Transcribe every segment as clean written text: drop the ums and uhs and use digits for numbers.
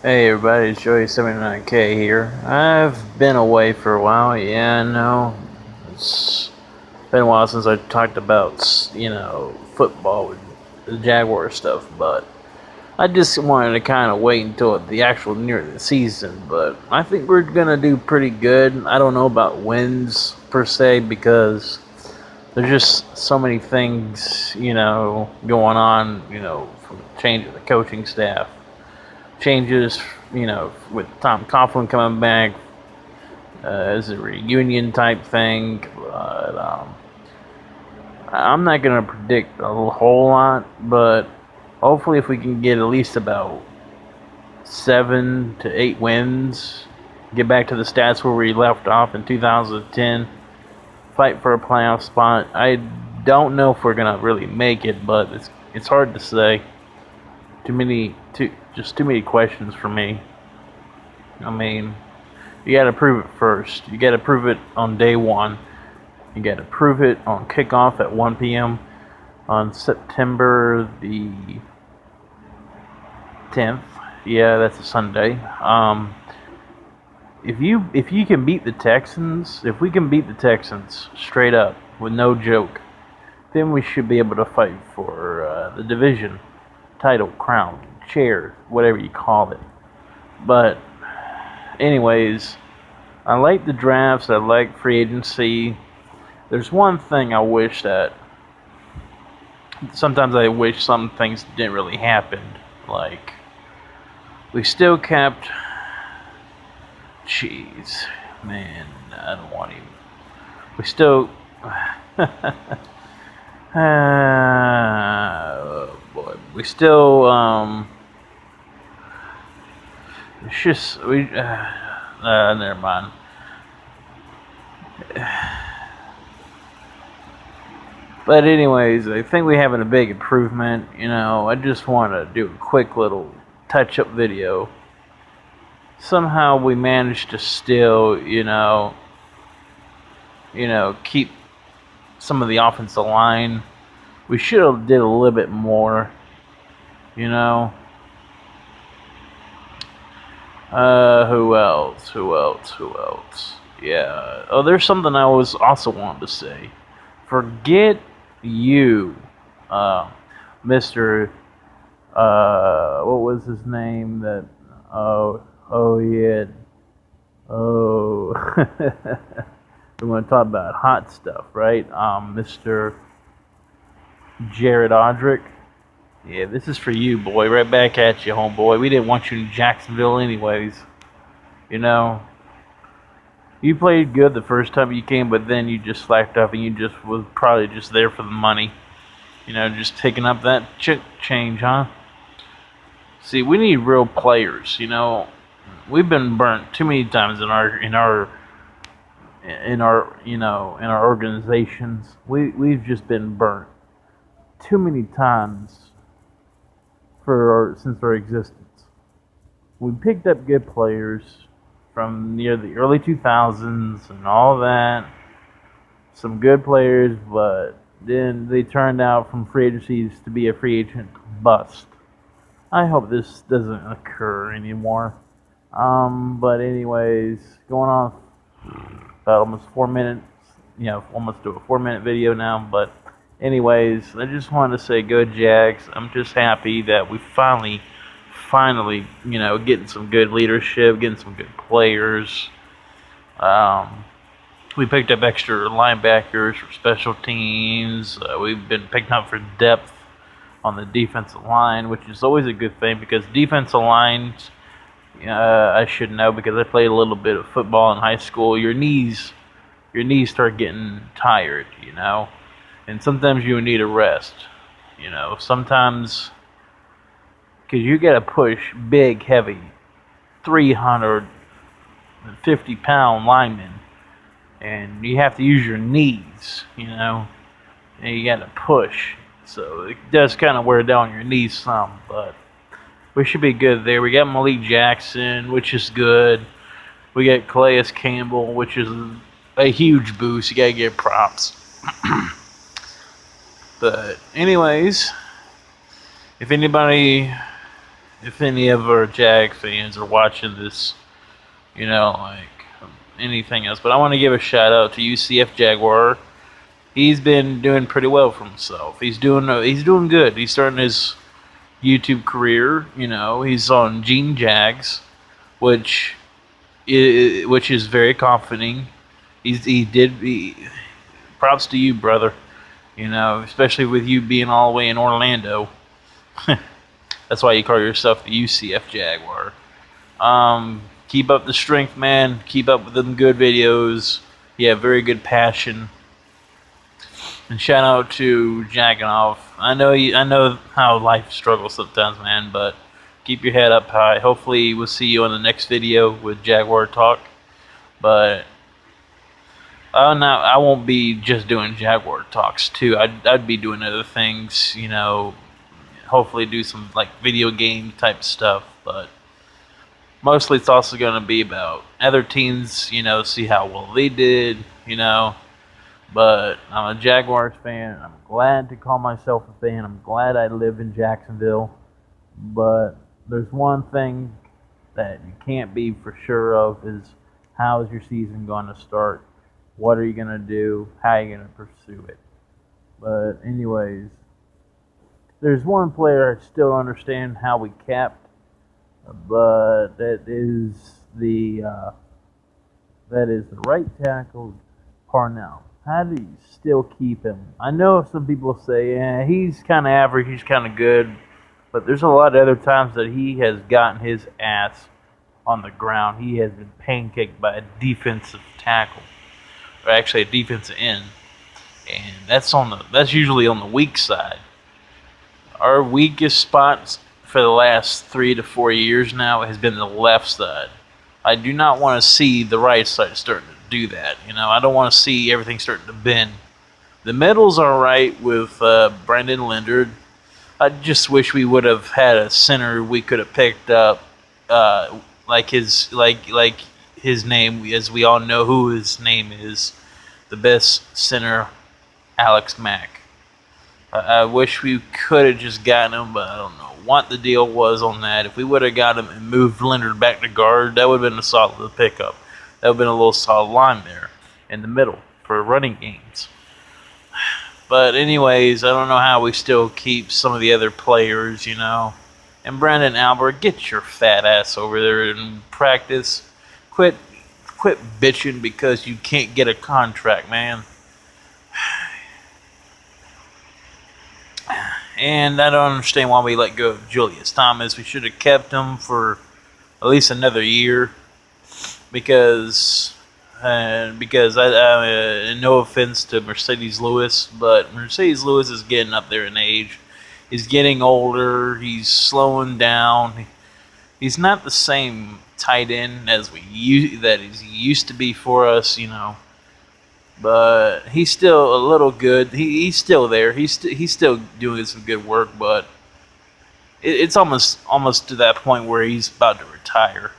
Hey everybody, it's Joey79K here. I've been away for a while, yeah, I know. It's been a while since I talked about, football with the Jaguar stuff, but I just wanted to kind of wait until the actual near the season, but I think we're going to do pretty good. I don't know about wins per se because there's just so many things, going on, from changing the coaching staff changes, with Tom Coughlin coming back as a reunion type thing. But I'm not going to predict a whole lot, but hopefully, if we can get at least about 7 to 8 wins, get back to the stats where we left off in 2010, fight for a playoff spot. I don't know if we're going to really make it, but it's hard to say. Too many questions for me. I mean, you got to prove it first. You got to prove it on day one. You got to prove it on kickoff at 1 p.m. on September the 10th. Yeah, that's a Sunday. If you can beat the Texans, if we can beat the Texans straight up with no joke, then we should be able to fight for the division title, crown, chair, whatever you call it. But anyways, I like the drafts. I like free agency. There's one thing I wish that sometimes I wish some things didn't really happen. Like we still kept. Jeez, man, I don't want him. We still. Oh boy, we still. It's just we. Never mind. But anyways, I think we're having a big improvement. I just want to do a quick little touch-up video. Somehow we managed to still, keep some of the offensive line. We should have did a little bit more. Who else? Yeah. Oh, there's something I was also wanting to say. Forget you, Mr. What was his name? Yeah. Oh. We want to talk about hot stuff, right? Mr. Jared Odrick. Yeah, this is for you, boy. Right back at you, homeboy. We didn't want you in Jacksonville anyways. You played good the first time you came, but then you just slacked up and you just was probably just there for the money. Just taking up that change, huh? See, we need real players. We've been burnt too many times in our organizations. We've just been burnt too many times since our existence. We picked up good players from near the early 2000s and all that. Some good players, but then they turned out from free agencies to be a free agent bust. I hope this doesn't occur anymore. But anyways, going on about almost 4 minutes, almost to a 4-minute video now, but anyways, I just wanted to say go Jags. I'm just happy that we finally, getting some good leadership, getting some good players. We picked up extra linebackers for special teams. We've been picking up for depth on the defensive line, which is always a good thing because defensive lines, I should know because I played a little bit of football in high school. Your knees start getting tired, and sometimes you need a rest. Sometimes because you got to push big, heavy, 350-pound linemen, and you have to use your knees, and you got to push. So it does kind of wear down your knees some, but we should be good there. We got Malik Jackson, which is good. We got Calais Campbell, which is a huge boost. You got to give props. But anyways, if anybody if any of our Jag fans are watching this, anything else. But I want to give a shout out to UCF Jaguar. He's been doing pretty well for himself. He's doing good. He's starting his YouTube career. He's on Gene Jags, which is very comforting. Props to you, brother. Especially with you being all the way in Orlando. That's why you call yourself the UCF Jaguar. Keep up the strength, man. Keep up with them good videos. You have very good passion. And shout out to Jackanoff. I know how life struggles sometimes, man, but keep your head up high. Hopefully we'll see you on the next video with Jaguar Talk. But I won't be just doing Jaguar Talks too. I'd be doing other things, hopefully do some like video game type stuff, but mostly it's also going to be about other teams, see how well they did, But I'm a Jaguars fan. I'm glad to call myself a fan. I'm glad I live in Jacksonville. But there's one thing that you can't be for sure of is how is your season going to start? What are you going to do? How are you going to pursue it? But anyways, there's one player I still understand how we capped, but that is the right tackle, Parnell. How do you still keep him? I know some people say, yeah, he's kind of average, he's kind of good, but there's a lot of other times that he has gotten his ass on the ground. He has been pancaked by a defensive tackle, or actually a defensive end, and that's usually on the weak side. Our weakest spots for the last 3 to 4 years now has been the left side. I do not want to see the right side starting to do that. I don't want to see everything starting to bend. The middle's all right with Brandon Leonard. I just wish we would have had a center we could have picked up, like his name, as we all know who his name is, the best center, Alex Mack. I wish we could have just gotten him, but I don't know what the deal was on that. If we would have got him and moved Leonard back to guard, that would have been a solid pickup. That would have been a little solid line there in the middle for running games. But anyways, I don't know how we still keep some of the other players, And Brandon Albert, get your fat ass over there and practice. Quit bitching because you can't get a contract, man. And I don't understand why we let go of Julius Thomas. We should have kept him for at least another year. Because no offense to Mercedes Lewis, but Mercedes Lewis is getting up there in age. He's getting older. He's slowing down. He's not the same tight end as he used to be for us, But he's still a little good. He's still there. He's still doing some good work, but it's almost to that point where he's about to retire.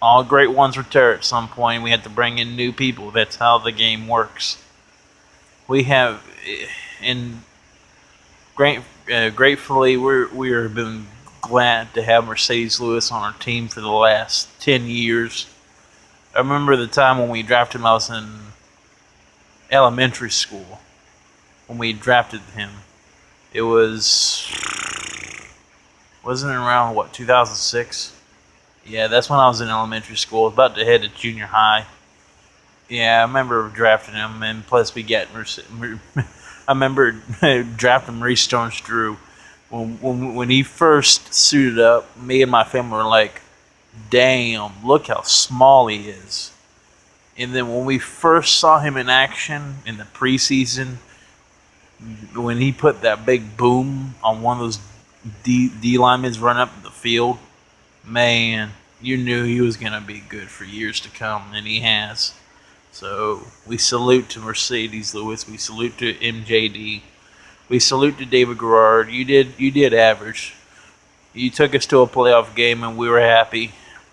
All great ones retire at some point. We have to bring in new people. That's how the game works. We have, and gratefully, we are been glad to have Mercedes Lewis on our team for the last 10 years. I remember the time when we drafted him. I was in elementary school when we drafted him. It wasn't it around 2006? Yeah, that's when I was in elementary school. I was about to head to junior high. Yeah, I remember drafting him, and plus we got I remember drafting Maurice Jones-Drew. When he first suited up, me and my family were like, damn, look how small he is. And then when we first saw him in action in the preseason, when he put that big boom on one of those D linemen run up the field, man, you knew he was going to be good for years to come, and he has. So we salute to Mercedes Lewis. We salute to MJD. We salute to David Garrard. You did average. You took us to a playoff game, and we were happy.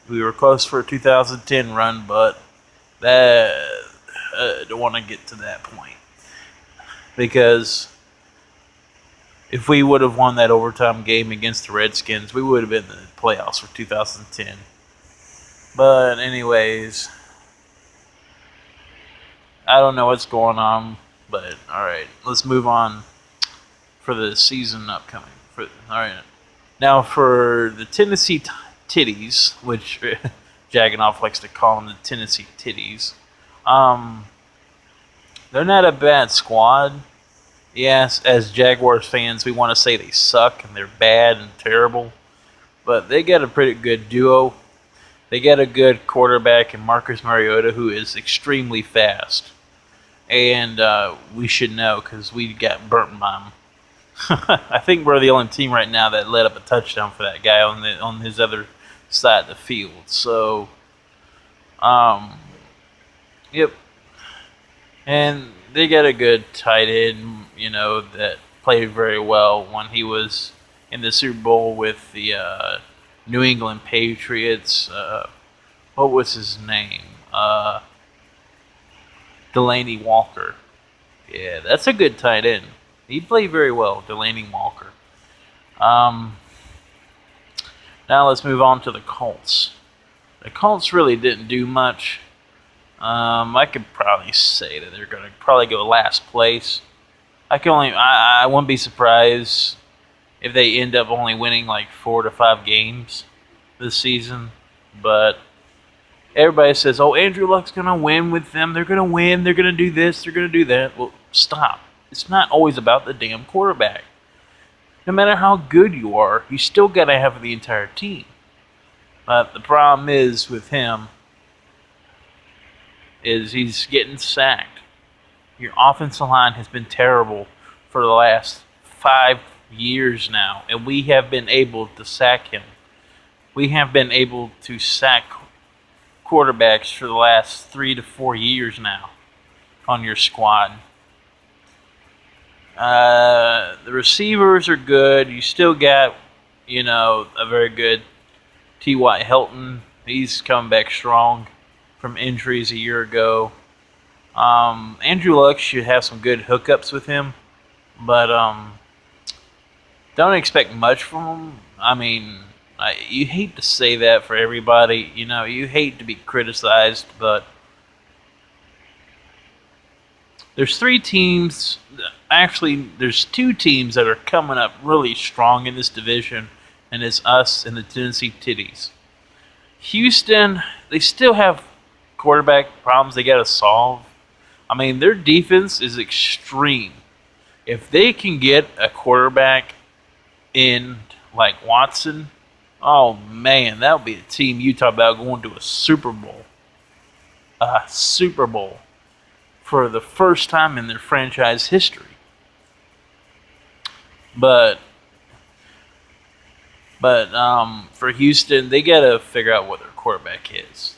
We were close for a 2010 run, but I don't want to get to that point. Because If we would have won that overtime game against the Redskins, we would have been in the playoffs for 2010. But anyways, I don't know what's going on. But all right, let's move on for the season upcoming. All right, now for the Tennessee Titties, which Jagonoff likes to call them the Tennessee Titties. They're not a bad squad. Yes, as Jaguars fans, we want to say they suck and they're bad and terrible, but they got a pretty good duo. They got a good quarterback in Marcus Mariota, who is extremely fast, and we should know because we got burnt by him. I think we're the only team right now that let up a touchdown for that guy on his other side of the field. So, yep. And they got a good tight end, that played very well when he was in the Super Bowl with the New England Patriots. What was his name? Delaney Walker. Yeah, that's a good tight end. He played very well, Delaney Walker. Now let's move on to the Colts. The Colts really didn't do much. I could probably say that they're going to probably go last place. I wouldn't be surprised if they end up only winning like 4 to 5 games this season. But everybody says, "Oh, Andrew Luck's going to win with them. They're going to win. They're going to do this. They're going to do that." Well, stop. It's not always about the damn quarterback. No matter how good you are, you still got to have the entire team. But the problem is with him is he's getting sacked. Your offensive line has been terrible for the last 5 years now, and we have been able to sack him. We have been able to sack quarterbacks for the last 3 to 4 years now on your squad. The receivers are good. You still got, a very good T.Y. Hilton. He's coming back strong from injuries a year ago. Andrew Luck should have some good hookups with him, but don't expect much from him. I mean, you hate to say that for everybody. You hate to be criticized, but there's 3 teams. Actually, there's 2 teams that are coming up really strong in this division, and it's us and the Tennessee Titties. Houston, they still have quarterback problems they got to solve. I mean, their defense is extreme. If they can get a quarterback in like Watson, oh man, that would be a team you talk about going to a Super Bowl. A Super Bowl for the first time in their franchise history. But for Houston, they got to figure out what their quarterback is.